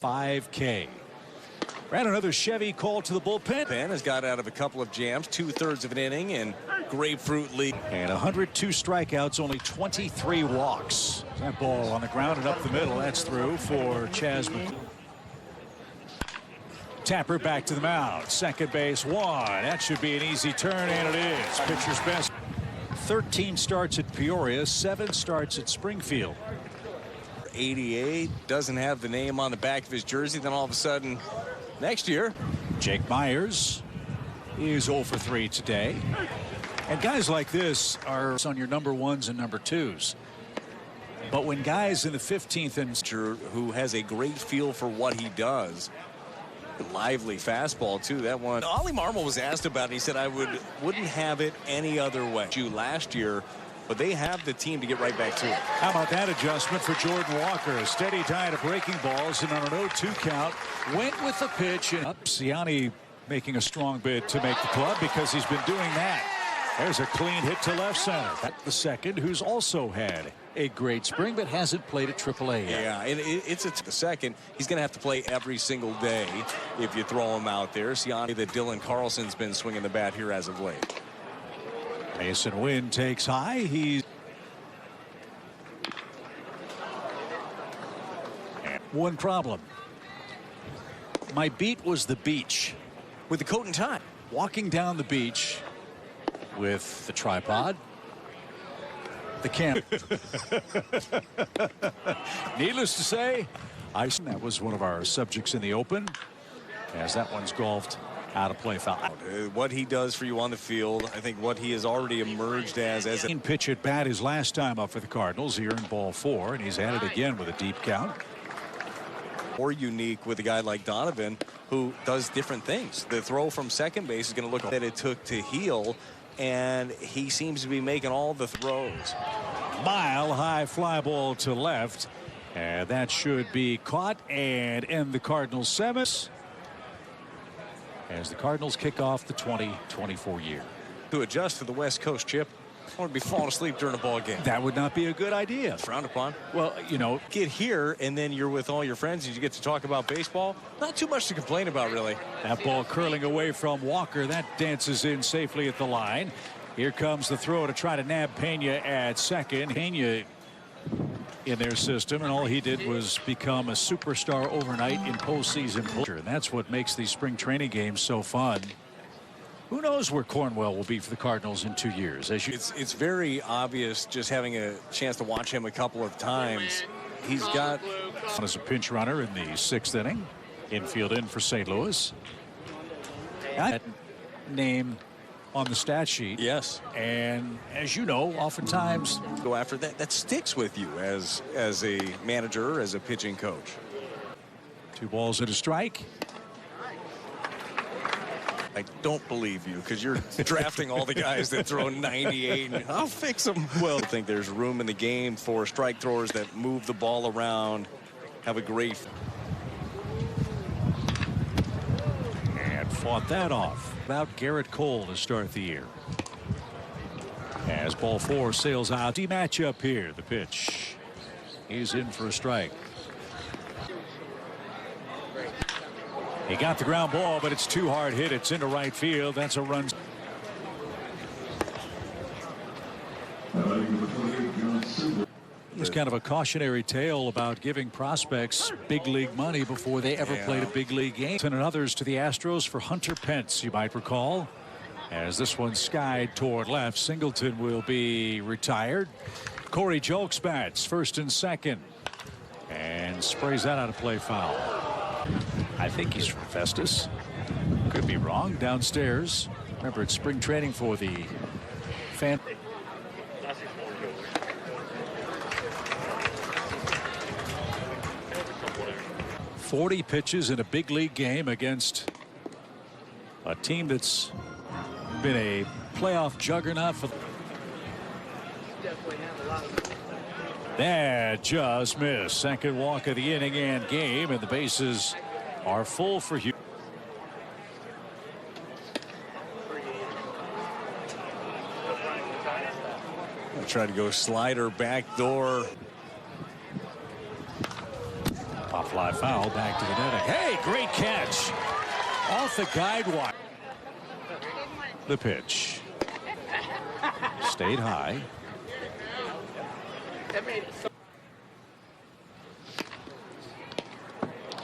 5K. Ran another Chevy call to the bullpen. Ben has got out of a couple of jams, 2/3 of an inning, and grapefruit lead. And 102 strikeouts, only 23 walks. That ball on the ground and up the middle. That's through for Chas McCormick. Tapper back to the mound. Second base, one. That should be an easy turn, and it is. Pitcher's best. 13 starts at Peoria, 7 starts at Springfield. 88, doesn't have the name on the back of his jersey. Then all of a sudden, next year, Jake Myers is 0 for 3 today. And guys like this are on your number ones and number twos. But when guys in the 15th and who has a great feel for what he does, lively fastball too. That one, Ollie Marmol was asked about it. He said, I wouldn't have it any other way. Last year, but they have the team to get right back to it. How about that adjustment for Jordan Walker? A steady diet of breaking balls, and on an 0-2 count, went with the pitch. And up, Ciani making a strong bid to make the club because he's been doing that. There's a clean hit to left center. That's the second, who's also had a great spring but hasn't played at AAA yet. Yeah, and it's the second. He's going to have to play every single day if you throw him out there. Ciani, that Dylan Carlson's been swinging the bat here as of late. Mason Wynn takes high. He's one problem. My beat was the beach. With the coat and tie. Walking down the beach with the tripod, the camera. Needless to say, that was one of our subjects in the open, as that one's golfed out of play foul. What he does for you on the field, I think what he has already emerged as a pitch at bat his last time up for the Cardinals. He earned ball 4, and he's at it again with a deep count. More unique with a guy like Donovan, who does different things. The throw from second base is going to look that it took to heal, and he seems to be making all the throws. Mile high fly ball to left, and that should be caught and end the Cardinals' 7th as the Cardinals kick off the 2024 year. To adjust to the West Coast, Chip. I want to be falling asleep during a ball game. That would not be a good idea. Frowned upon. Well, you know, get here and then you're with all your friends and you get to talk about baseball. Not too much to complain about, really. That ball curling away from Walker. That dances in safely at the line. Here comes the throw to try to nab Pena at second. Pena in their system, and all he did was become a superstar overnight in postseason. And that's what makes these spring training games so fun. Who knows where Cornwell will be for the Cardinals in 2 years? It's very obvious just having a chance to watch him a couple of times. He's got as a pinch runner in the 6th inning. Infield in for St. Louis. That name on the stat sheet. Yes. And as you know, oftentimes go after that. That sticks with you as a manager, as a pitching coach. 2 balls and a strike. I don't believe you because you're drafting all the guys that throw 98 and I'll fix them. Well, I think there's room in the game for strike throwers that move the ball around, have a great. And fought that off. About Garrett Cole to start the year. As ball 4 sails out. The matchup here. The pitch. He's in for a strike. He got the ground ball, but it's too hard hit. It's into right field. That's a run. It's kind of a cautionary tale about giving prospects big league money before they ever played a big league game. And others to the Astros for Hunter Pence, you might recall. As this one skied toward left, Singleton will be retired. Corey Julks bats first and second. And sprays that out of play foul. I think he's from Festus. Could be wrong. Downstairs. Remember, it's spring training for the fan. .40 pitches in a big league game against a team that's been a playoff juggernaut for. That just missed. Second walk of the inning and game, and the bases are full for Hughes. Try to go slider back door. Pop fly foul back to the netting. Hey, great catch. Off the guide wire. The pitch. Stayed high.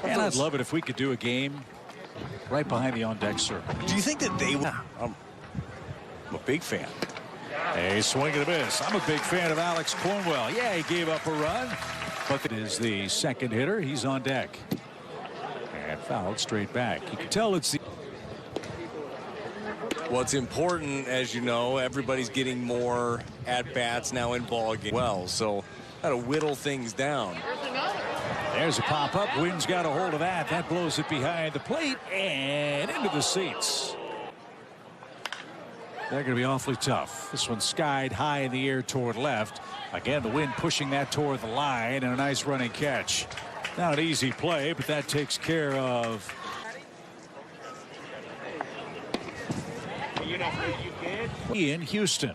And I'd love it if we could do a game right behind the on-deck circle. Do you think that they would? I'm a big fan. A swing and a miss. I'm a big fan of Alex Cornwell. Yeah, he gave up a run, but it is the second hitter. He's on deck. And fouled straight back. You can tell it's the... What's important, as you know, everybody's getting more at-bats now in ball game. Well, so how to whittle things down. There's a pop-up. Wynn's got a hold of that. That blows it behind the plate and into the seats. They're going to be awfully tough. This one skied high in the air toward left. Again, the wind pushing that toward the line, and a nice running catch. Not an easy play, but that takes care of... in Houston.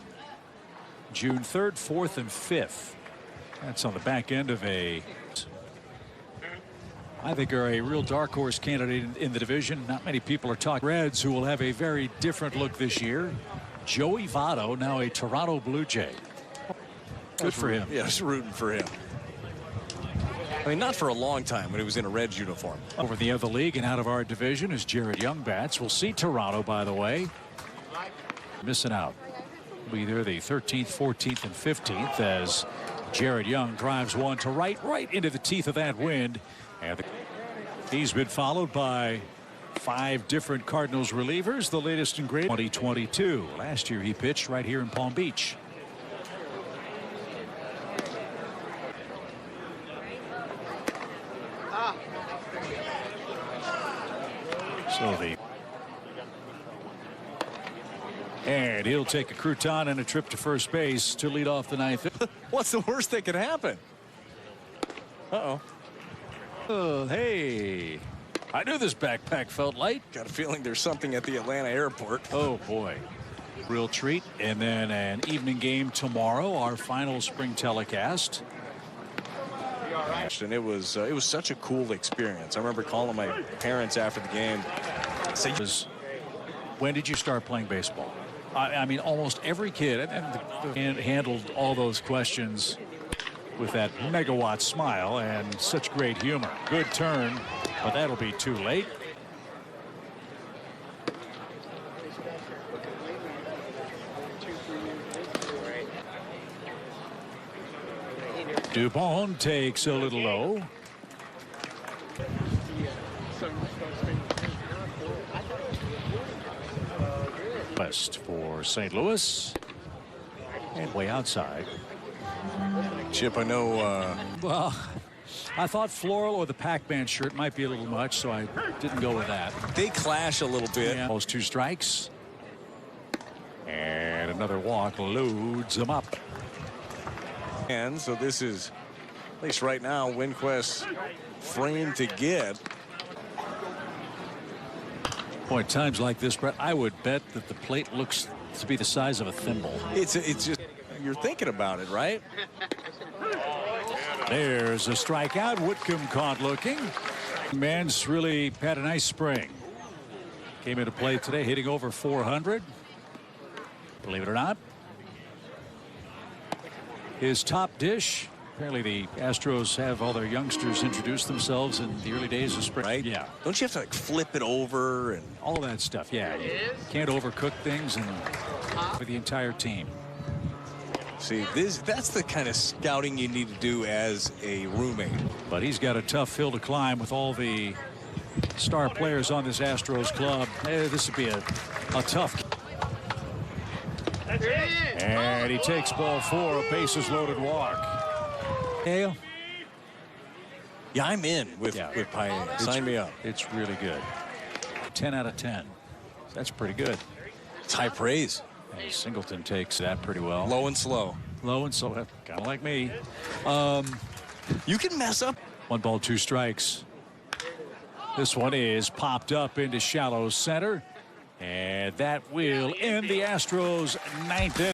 June 3rd, 4th, and 5th. That's on the back end of a... I think are a real dark horse candidate in the division. Not many people are talking Reds, who will have a very different look this year. Joey Votto, now a Toronto Blue Jay. Good for him. Yeah, just rooting for him. I mean, not for a long time when he was in a Reds uniform. Over the other league and out of our division is Jared Young bats. We'll see Toronto, by the way. Missing out. Will be there the 13th, 14th, and 15th as Jared Young drives one to right into the teeth of that wind. And he's been followed by 5 different Cardinals relievers, the latest in grade 2022. Last year he pitched right here in Palm Beach. And he'll take a crouton and a trip to first base to lead off the 9th. What's the worst that could happen? Uh-oh. Oh, hey. I knew this backpack felt light. Got a feeling there's something at the Atlanta airport. Oh, boy. Real treat. And then an evening game tomorrow, our final spring telecast. And it was such a cool experience. I remember calling my parents after the game. When did you start playing baseball? I mean, almost every kid and handled all those questions with that megawatt smile and such great humor. Good turn, but that'll be too late. Dupont takes a little low. West for St. Louis. And way outside. Chip, I know. Well, I thought floral or the Pac-Man shirt might be a little much, so I didn't go with that. They clash a little bit. Yeah. Those 2 strikes. And another walk loads them up. And so this is, at least right now, Winquist's frame to get. Boy, at times like this, Brett, I would bet that the plate looks to be the size of a thimble. It's just, you're thinking about it, right? There's a strikeout. Whitcomb caught looking. Man's really had a nice spring. Came into play today hitting over 400. Believe it or not. His top dish. Apparently the Astros have all their youngsters introduce themselves in the early days of spring. Right? Yeah. Don't you have to like flip it over and all that stuff? Yeah. You can't overcook things and for the entire team. See, that's the kind of scouting you need to do as a roommate. But he's got a tough hill to climb with all the star players on this Astros club. This would be a tough. And he takes ball 4, a bases loaded walk. Hale? Yeah, I'm in with Paella. Sign me up. It's really good. 10 out of 10. That's pretty good. It's high praise. And Singleton takes that pretty well. Low and slow. Low and slow. Kind of like me. You can mess up. 1 ball, 2 strikes. This one is popped up into shallow center. And that will end the Astros' 9th inning.